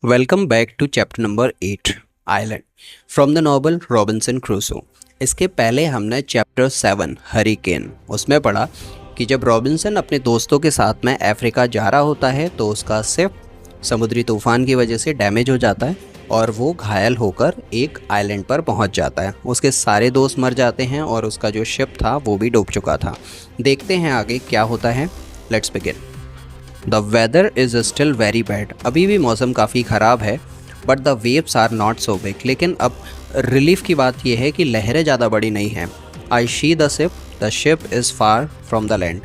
Welcome back to chapter number 8 island from the novel Robinson Crusoe. इसके पहले हमने chapter 7 hurricane उसमें पढ़ा कि जब रॉबिन्सन अपने दोस्तों के साथ में अफ्रीका जा रहा होता है तो उसका शिप समुद्री तूफान की वजह से डैमेज हो जाता है और वो घायल होकर एक आइलैंड पर पहुंच जाता है। उसके सारे दोस्त मर जाते हैं और उसका जो शिप था वो भी डूब चुका था। देखते हैं आगे क्या होता है। Let's begin. The weather is still very bad. अभी भी मौसम काफ़ी ख़राब है but the waves are not so big. लेकिन अब रिलीफ की बात यह है कि लहरें ज़्यादा बड़ी नहीं हैं। I see the ship is far from the land.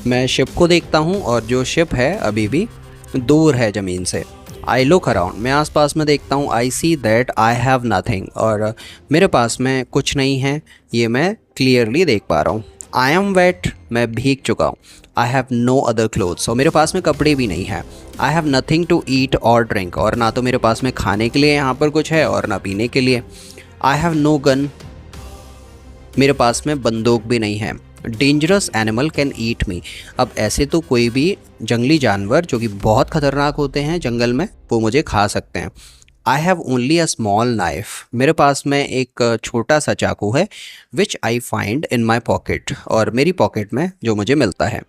मैं शिप को देखता हूँ और जो शिप है अभी भी दूर है ज़मीन से। I look around. मैं आसपास में देखता हूँ। I see that I have nothing. और मेरे पास में कुछ नहीं है, ये मैं क्लियरली देख पा रहा हूँ। I am wet. मैं भीग चुका हूँ। I have no other clothes. और मेरे पास में कपड़े भी नहीं हैं। I have nothing to eat और ड्रिंक। और ना तो मेरे पास में खाने के लिए यहाँ पर कुछ है और ना पीने के लिए। I have no gun. मेरे पास में बंदूक भी नहीं है। Dangerous animal can eat me. अब ऐसे तो कोई भी जंगली जानवर जो कि बहुत ख़तरनाक होते हैं जंगल में वो मुझे खा सकते हैं। I have only a small knife. मेरे पास में एक छोटा सा चाकू है विच I find in my pocket. और मेरी पॉकेट में जो मुझे मिलता है।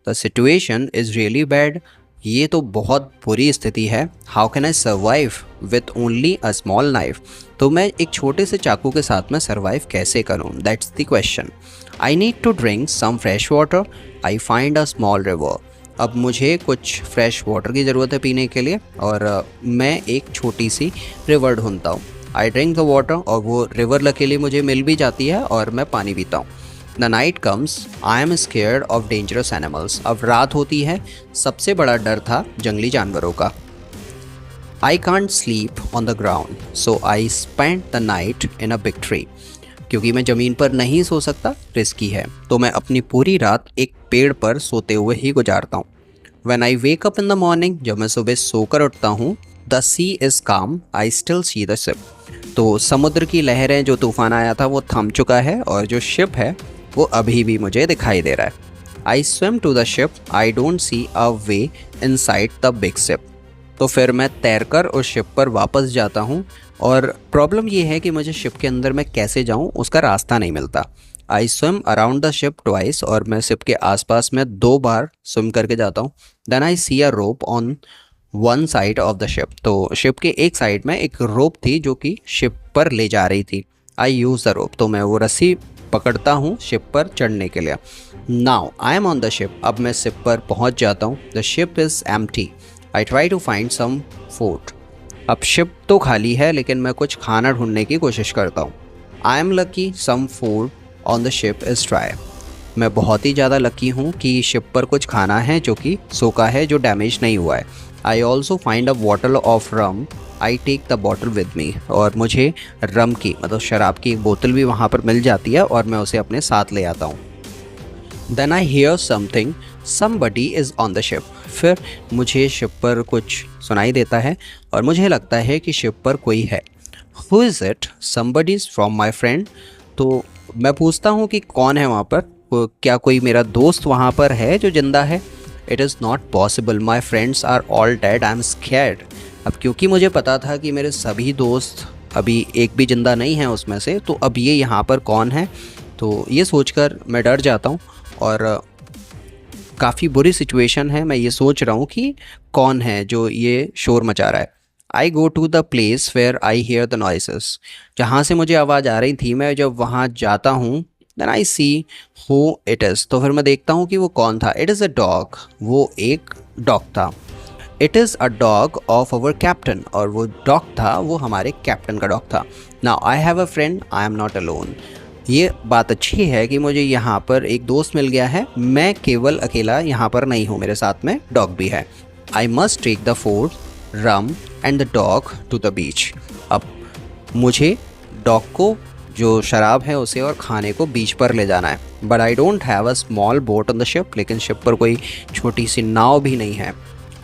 The situation is really bad. ये तो बहुत बुरी स्थिति है। How can I survive with only a small knife. तो मैं एक छोटे से चाकू के साथ में सर्वाइव कैसे करूँ, that's the question. I need to drink some fresh water. I find a small river. अब मुझे कुछ फ्रेश वाटर की ज़रूरत है पीने के लिए और मैं एक छोटी सी रिवर ढूंढता हूँ। आई ड्रिंक द वाटर और वो रिवर लकीली मुझे मिल भी जाती है और मैं पानी पीता हूँ। The night comes. I am scared of dangerous animals. अब रात होती है। सबसे बड़ा डर था जंगली जानवरों का। I can't sleep on the ground so I spend the night in a big tree. क्योंकि मैं ज़मीन पर नहीं सो सकता, रिस्की है, तो मैं अपनी पूरी रात एक पेड़ पर सोते हुए ही गुजारता हूँ। When I wake up in the morning, जब मैं सुबह सोकर उठता हूँ, the sea is calm. I still see the ship. तो समुद्र की लहरें, जो तूफान आया था वो थम चुका है और जो शिप है वो अभी भी मुझे दिखाई दे रहा है। I swim to the ship. I don't see a way inside the big ship. तो फिर मैं तैरकर उस शिप पर वापस जाता हूँ और प्रॉब्लम ये है कि मुझे शिप के अंदर मैं कैसे जाऊँ उसका रास्ता नहीं मिलता। I swim around the ship twice. और मैं शिप के आसपास में 2 बार स्विम करके जाता हूँ। Then I see a rope on one side of the ship. तो शिप के एक साइड में एक रोप थी जो कि शिप पर ले जा रही थी। आई यूज़ द रोप। तो मैं वो रस्सी पकड़ता हूँ शिप पर चढ़ने के लिए। Now I am on the ship. अब मैं शिप पर पहुँच जाता हूँ। The ship is empty. I try to find some food. अब शिप तो खाली है लेकिन मैं कुछ खाना ढूंढने की कोशिश करता हूँ। I am lucky some food on the ship is dry. मैं बहुत ही ज़्यादा लकी हूँ कि शिप पर कुछ खाना है जो कि सूखा है, जो डैमेज नहीं हुआ है। I also find a bottle of rum. I take the bottle with me. और मुझे रम की मतलब शराब की एक बोतल भी वहाँ पर मिल जाती है और मैं उसे अपने साथ ले आता हूँ। Then I hear something. Somebody is on the ship. फिर मुझे शिप पर कुछ सुनाई देता है और मुझे लगता है कि शिप पर कोई है। Who is it? Somebody is from my friend. तो मैं पूछता हूँ कि कौन है वहाँ पर। क्या कोई मेरा दोस्त वहाँ पर है जो जिंदा है? It is not possible. My friends are all dead. I am scared. अब क्योंकि मुझे पता था कि मेरे सभी दोस्त अभी एक भी ज़िंदा नहीं है उसमें से, तो अब ये यहाँ पर कौन है? तो ये सोचकर मैं डर जाता हूँ और काफ़ी बुरी सिचुएशन है। मैं ये सोच रहा हूँ कि कौन है जो ये शोर मचा रहा है। I go to the place where I hear the noises. जहाँ से मुझे आवाज़ आ रही थी, मैं जब वहाँ जाता हूँ then I see who it is. तो फिर मैं देखता हूँ कि वो कौन था। It is a dog. वो एक डॉग था। It is a dog of our captain. और वो डॉग था वो हमारे कैप्टन का डॉग था। Now I have a friend. I am not alone. ये बात अच्छी है कि मुझे यहाँ पर एक दोस्त मिल गया है। मैं केवल अकेला यहाँ पर नहीं हूँ, मेरे साथ में डॉग भी है। I must take the food, rum and the dog to the beach. अब मुझे डॉग को, जो शराब है उसे और खाने को बीच पर ले जाना है। But I don't have a small boat on the ship. लेकिन शिप पर कोई छोटी सी नाव भी नहीं है।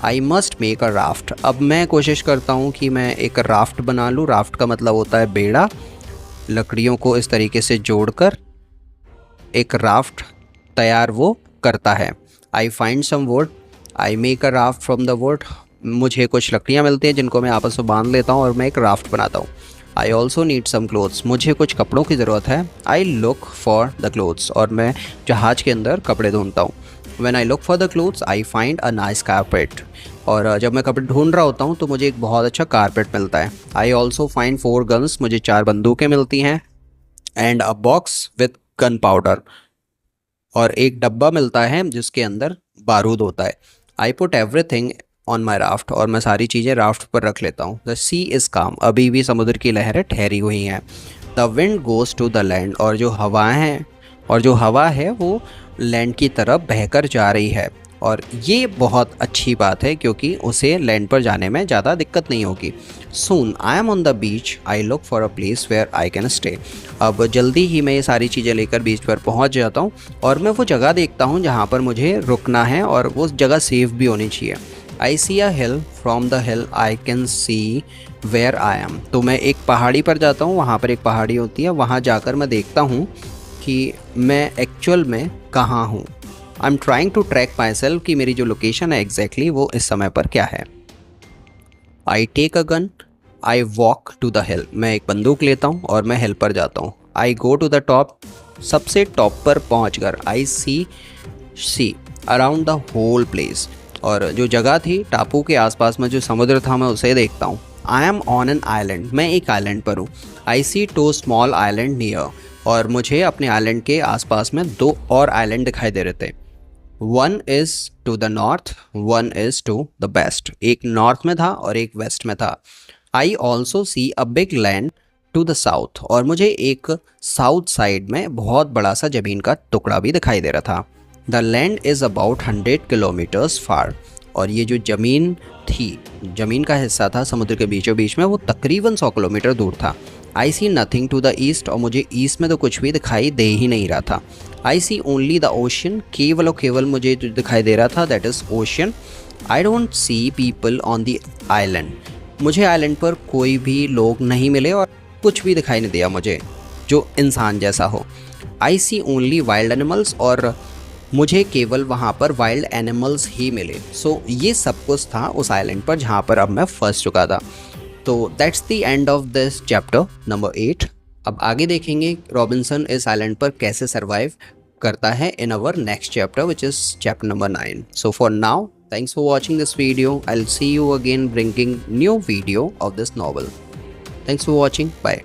I must make a raft. अब मैं कोशिश करता हूँ कि मैं एक राफ्ट बना लूँ। राफ्ट का मतलब होता है बेड़ा। लकड़ियों को इस तरीके से जोड़कर एक राफ्ट तैयार वो करता है। I find some wood. I make a raft from the wood. मुझे कुछ लकड़ियाँ मिलती हैं जिनको मैं आपस में बांध लेता हूँ और मैं एक राफ्ट बनाता हूँ। I also need some clothes, मुझे कुछ कपड़ों की ज़रूरत है। I look for the clothes, और मैं जहाज़ के अंदर कपड़े ढूंढता हूँ। When I look for the clothes I find a nice carpet, और जब मैं कपड़े ढूंढ रहा होता हूँ तो मुझे एक बहुत अच्छा कारपेट मिलता है। आई ऑल्सो फाइंड 4 गन्स, मुझे 4 बंदूकें मिलती हैं। And a box with gun powder, और एक डब्बा मिलता है जिसके अंदर बारूद होता है। I put everything on my raft, और मैं सारी चीज़ें राफ्ट पर रख लेता हूँ। द सी इज़ काम, अभी भी समुद्र की लहरें ठहरी हुई हैं। The wind goes to the land, और जो हवा है वो लैंड की तरफ बहकर जा रही है। और ये बहुत अच्छी बात है क्योंकि उसे लैंड पर जाने में ज़्यादा दिक्कत नहीं होगी। Soon I am on the beach, I look for a place where I can stay. अब जल्दी ही मैं ये सारी चीज़ें लेकर बीच पर पहुंच जाता हूं, और मैं वो जगह देखता हूं जहां पर मुझे रुकना है, और वो जगह सेफ भी होनी चाहिए। I see a hill, from the hill I can see where I am. तो मैं एक पहाड़ी पर जाता हूँ, वहाँ पर एक पहाड़ी होती है, वहाँ जाकर मैं देखता हूँ कि मैं एक्चुअल में कहाँ हूँ। I am trying to track myself, कि मेरी जो लोकेशन है एग्जैक्टली वो इस समय पर क्या है। I take a gun, I walk to the hill, मैं एक बंदूक लेता हूँ और मैं हिल पर जाता हूँ। आई गो टू द टॉप, सबसे टॉप पर पहुँच कर आई सी अराउंड द होल प्लेस, और जो जगह थी टापू के आसपास में जो समुद्र था मैं उसे देखता हूँ। I am on an island, मैं एक आइलैंड पर हूँ। I C 2 small island near, और मुझे अपने आइलैंड के आसपास में 2 और आइलैंड दिखाई दे रहे थे। One is to the north, one is to the west, एक नॉर्थ में था और एक वेस्ट में था। I also see a big land to the south, और मुझे एक साउथ साइड में बहुत बड़ा सा ज़मीन का टुकड़ा भी दिखाई दे रहा था। The land is about 100 kilometres फार, और ये जो ज़मीन थी, ज़मीन का हिस्सा था समुद्र के बीचों बीच में, वो तकरीबन 100 किलोमीटर दूर था। आई सी नथिंग टू द ईस्ट, और मुझे ईस्ट में तो कुछ भी दिखाई दे ही नहीं रहा था। आई सी ओनली द ओशन, केवल और केवल मुझे जो दिखाई दे रहा था that is ocean. I don't see people on the island, मुझे आइलैंड पर कोई भी लोग नहीं मिले और कुछ भी दिखाई नहीं दिया मुझे जो इंसान जैसा हो। आई सी ओनली वाइल्ड एनिमल्स, और मुझे केवल वहाँ पर वाइल्ड एनिमल्स ही मिले। सो ये सब कुछ था उस आइलैंड पर जहाँ पर अब मैं फंस चुका था। तो that's the end of this chapter number 8। अब आगे देखेंगे रॉबिन्सन इस आइलैंड पर कैसे सर्वाइव करता है in our next chapter which is chapter number 9। So for now, thanks for watching this video. I'll see you again bringing new video of this novel. Thanks for watching. Bye.